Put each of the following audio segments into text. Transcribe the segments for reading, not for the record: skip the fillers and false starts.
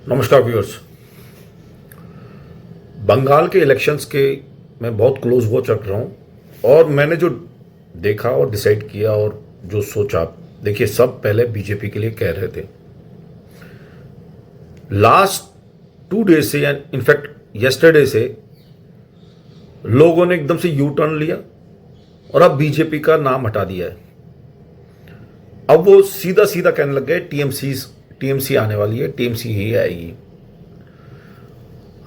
नमस्कार व्यूअर्स। बंगाल के इलेक्शंस के मैं बहुत क्लोज वॉच रख रहा हूँ और मैंने जो देखा और डिसाइड किया और जो सोचा, देखिए सब पहले बीजेपी के लिए कह रहे थे। लास्ट 2 डेज से या इनफैक्ट यस्टरडे से लोगों ने एकदम से यू टर्न लिया और अब बीजेपी का नाम हटा दिया है। अब वो सीधा सीधा कहने लग गए टीएमसी आने वाली है, टीएमसी ही आएगी।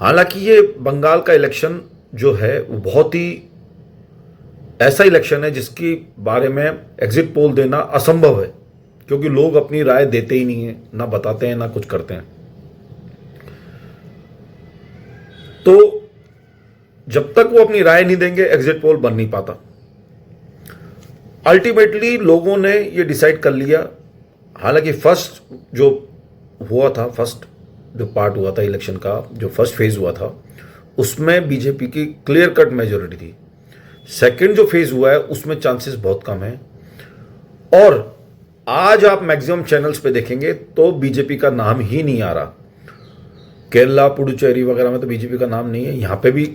हालांकि ये बंगाल का इलेक्शन जो है वो बहुत ही ऐसा इलेक्शन है जिसके बारे में एग्जिट पोल देना असंभव है, क्योंकि लोग अपनी राय देते ही नहीं है, ना बताते हैं ना कुछ करते हैं। तो जब तक वो अपनी राय नहीं देंगे एग्जिट पोल बन नहीं पाता। अल्टीमेटली लोगों ने ये डिसाइड कर लिया। हालांकि फर्स्ट जो हुआ था, फर्स्ट जो पार्ट हुआ था इलेक्शन का, जो फर्स्ट फेज हुआ था, उसमें बीजेपी की क्लियर कट मेजोरिटी थी। सेकंड जो फेज हुआ है उसमें चांसेस बहुत कम है। और आज आप मैक्सिमम चैनल्स पे देखेंगे तो बीजेपी का नाम ही नहीं आ रहा। केरला, पुडुचेरी वगैरह में तो बीजेपी का नाम नहीं है, यहां पे भी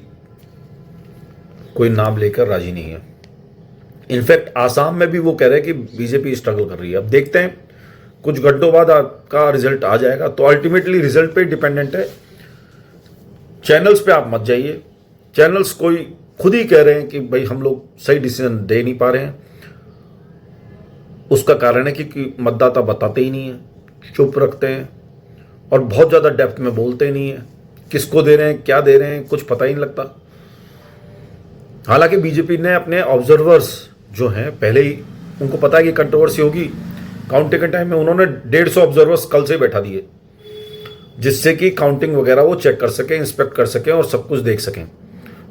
कोई नाम लेकर राजी नहीं है। इनफैक्ट आसाम में भी वो कह रहे हैं कि बीजेपी स्ट्रगल कर रही है। अब देखते हैं, कुछ घंटों बाद आपका रिजल्ट आ जाएगा। तो अल्टीमेटली रिजल्ट पे डिपेंडेंट है। चैनल्स पे आप मत जाइए। चैनल्स कोई खुद ही कह रहे हैं कि भाई हम लोग सही डिसीजन दे नहीं पा रहे हैं। उसका कारण है कि मतदाता बताते ही नहीं है, चुप रखते हैं और बहुत ज़्यादा डेप्थ में बोलते नहीं है। किसको दे रहे हैं, क्या दे रहे हैं, कुछ पता ही नहीं लगता। हालांकि बीजेपी ने अपने ऑब्जर्वर्स जो हैं, पहले ही उनको पता है कि कंट्रोवर्सी होगी। काउंटिंग के टाइम में उन्होंने 150 ऑब्जर्वर्स कल से बैठा दिए, जिससे कि काउंटिंग वगैरह वो चेक कर सकें, इंस्पेक्ट कर सकें और सब कुछ देख सकें।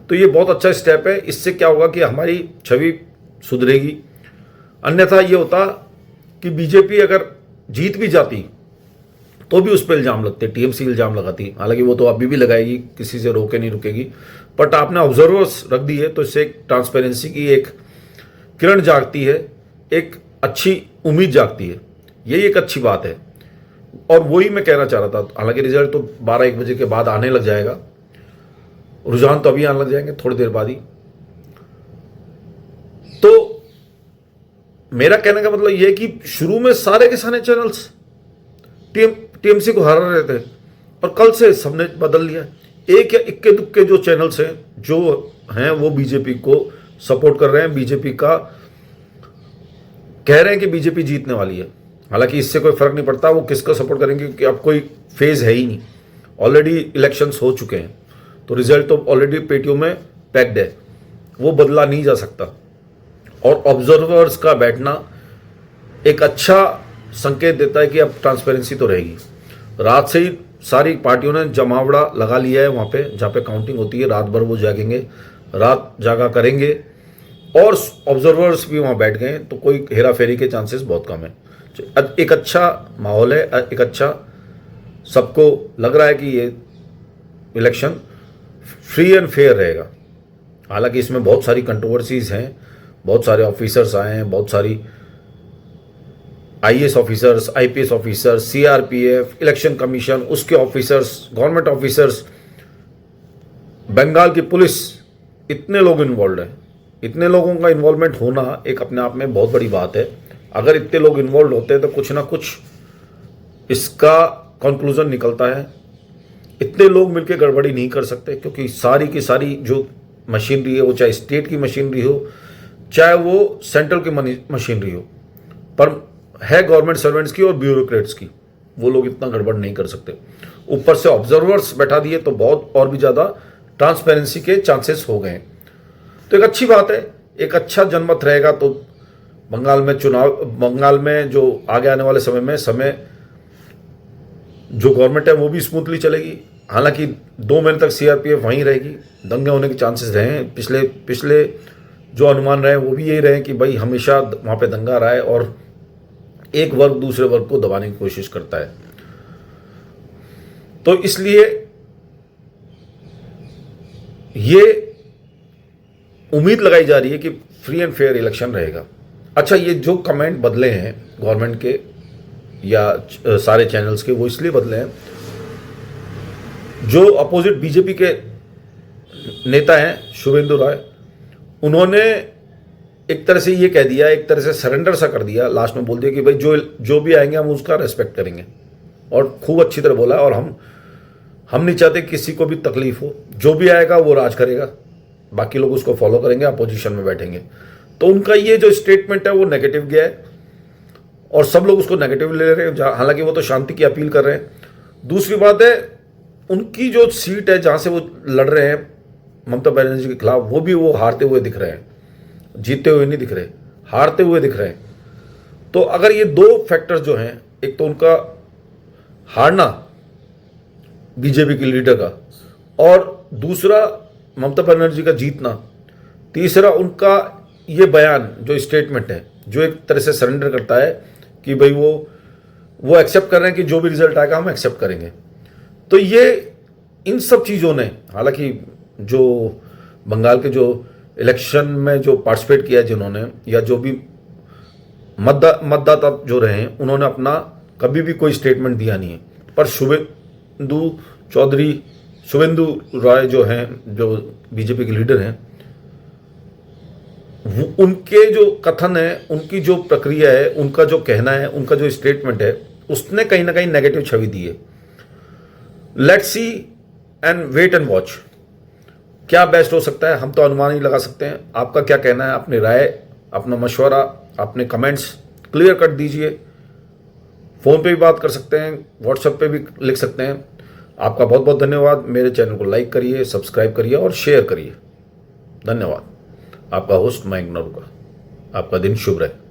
तो ये बहुत अच्छा स्टेप है। इससे क्या होगा कि हमारी छवि सुधरेगी। अन्यथा ये होता कि बीजेपी अगर जीत भी जाती तो भी उस पर इल्ज़ाम लगते, टीएमसी इल्ज़ाम लगाती। हालांकि वो तो अभी भी लगाएगी, किसी से रोके नहीं रुकेगी। बट आपने ऑब्जर्वर्स रख दी है तो इससे एक ट्रांसपेरेंसी की एक किरण जागती है, एक अच्छी उम्मीद जागती है। यही एक अच्छी बात है और वही मैं कहना चाह रहा था। हालांकि रिजल्ट तो 12-1 बजे के बाद आने लग जाएगा, रुझान तो अभी आने लग जाएंगे थोड़ी देर बाद ही। तो मेरा कहने का मतलब यह है कि शुरू में सारे के सारे चैनल्स टीएमसी को हरा रहे थे और कल से सबने बदल लिया। एक या इक्के दुक्के जो चैनल्स हैं जो हैं वो बीजेपी को सपोर्ट कर रहे हैं, बीजेपी का कह रहे हैं कि बीजेपी जीतने वाली है। हालांकि इससे कोई फर्क नहीं पड़ता वो किसको सपोर्ट करेंगे, क्योंकि अब कोई फेज है ही नहीं। ऑलरेडी इलेक्शंस हो चुके हैं तो रिजल्ट तो ऑलरेडी पेटियों में पैक्ड है, वो बदला नहीं जा सकता। और ऑब्जर्वर्स का बैठना एक अच्छा संकेत देता है कि अब ट्रांसपेरेंसी तो रहेगी। रात से ही सारी पार्टियों ने जमावड़ा लगा लिया है वहाँ पे जहाँ पे काउंटिंग होती है। रात भर वो जागेंगे, रात जागा करेंगे और ऑब्जर्वर्स भी वहाँ बैठ गए। तो कोई हेरा फेरी के चांसेस बहुत कम है। एक अच्छा माहौल है, एक अच्छा सबको लग रहा है कि ये इलेक्शन फ्री एंड फेयर रहेगा। हालांकि इसमें बहुत सारी कंट्रोवर्सीज हैं, बहुत सारे ऑफिसर्स आए हैं, बहुत सारी IAS officers, IPS officers, CRPF, election commission, उसके ऑफिसर्स, गवर्नमेंट ऑफिसर्स, बंगाल की पुलिस, इतने लोग इन्वॉल्व हैं। इतने लोगों का इन्वॉल्वमेंट होना एक अपने आप में बहुत बड़ी बात है। अगर इतने लोग इन्वॉल्व होते हैं तो कुछ ना कुछ इसका कंक्लूजन निकलता है। इतने लोग मिलकर गड़बड़ी नहीं कर सकते, क्योंकि सारी की सारी जो मशीनरी है, वो चाहे स्टेट की मशीनरी हो चाहे वो सेंट्रल की मशीनरी हो, पर है गवर्नमेंट सर्वेंट्स की और ब्यूरोक्रेट्स की। वो लोग इतना गड़बड़ नहीं कर सकते। ऊपर से ऑब्जर्वर्स बैठा दिए तो बहुत और भी ज़्यादा ट्रांसपेरेंसी के चांसेस हो गए। तो एक अच्छी बात है, एक अच्छा जनमत रहेगा। तो बंगाल में जो आगे आने वाले समय जो गवर्नमेंट है वो भी स्मूथली चलेगी। हालांकि 2 महीने तक सीआरपीएफ वहीं रहेगी। दंगे होने के चांसेस रहे हैं, पिछले जो अनुमान रहे वो भी यही रहे कि भाई हमेशा वहाँ पे दंगा रहा है और एक वर्ग दूसरे वर्ग को दबाने की कोशिश करता है। तो इसलिए ये उम्मीद लगाई जा रही है कि फ्री एंड फेयर इलेक्शन रहेगा। अच्छा, ये जो कमेंट बदले हैं गवर्नमेंट के या सारे चैनल्स के, वो इसलिए बदले हैं जो अपोजिट बीजेपी के नेता हैं शुभेंदु राय, उन्होंने एक तरह से ये कह दिया, एक तरह से सरेंडर सा कर दिया, लास्ट में बोल दिया कि भाई जो भी आएंगे हम उसका रेस्पेक्ट करेंगे, और खूब अच्छी तरह बोला। और हम नहीं चाहते किसी को भी तकलीफ हो, जो भी आएगा वो राज करेगा, बाकी लोग उसको फॉलो करेंगे, अपोजिशन में बैठेंगे। तो उनका ये जो स्टेटमेंट है वो नेगेटिव गया है और सब लोग उसको नेगेटिव ले रहे हैं, हालांकि वो तो शांति की अपील कर रहे हैं। दूसरी बात है, उनकी जो सीट है जहां से वो लड़ रहे हैं ममता बनर्जी के खिलाफ, वो भी वो हारते हुए दिख रहे हैं, जीतते हुए नहीं दिख रहे, हारते हुए दिख रहे हैं। तो अगर ये दो फैक्टर्स जो हैं, एक तो उनका हारना बीजेपी के लीडर का, और दूसरा ममता बनर्जी का जीतना, तीसरा उनका ये बयान जो स्टेटमेंट है, जो एक तरह से सरेंडर करता है कि भाई वो एक्सेप्ट कर रहे हैं कि जो भी रिजल्ट आएगा हम एक्सेप्ट करेंगे। तो ये इन सब चीज़ों ने, हालांकि जो बंगाल के जो इलेक्शन में जो पार्टिसिपेट किया जिन्होंने, या जो भी मतदाता जो रहे हैं, उन्होंने अपना कभी भी कोई स्टेटमेंट दिया नहीं है। पर शुभेंदु राय जो हैं, जो बीजेपी के लीडर हैं, उनके जो कथन है, उनकी जो प्रक्रिया है, उनका जो कहना है, उनका जो स्टेटमेंट है, उसने कहीं ना कहीं नेगेटिव छवि दी है। Let's see and wait and watch, क्या बेस्ट हो सकता है हम तो अनुमान ही लगा सकते हैं। आपका क्या कहना है, अपनी राय, अपना मशवरा, अपने कमेंट्स क्लियर कर दीजिए। फ़ोन पे भी बात कर सकते हैं, व्हाट्सएप पे भी लिख सकते हैं। आपका बहुत बहुत धन्यवाद। मेरे चैनल को लाइक करिए, सब्सक्राइब करिए और शेयर करिए। धन्यवाद। आपका होस्ट मयंक नरूका। आपका दिन शुभ रहे।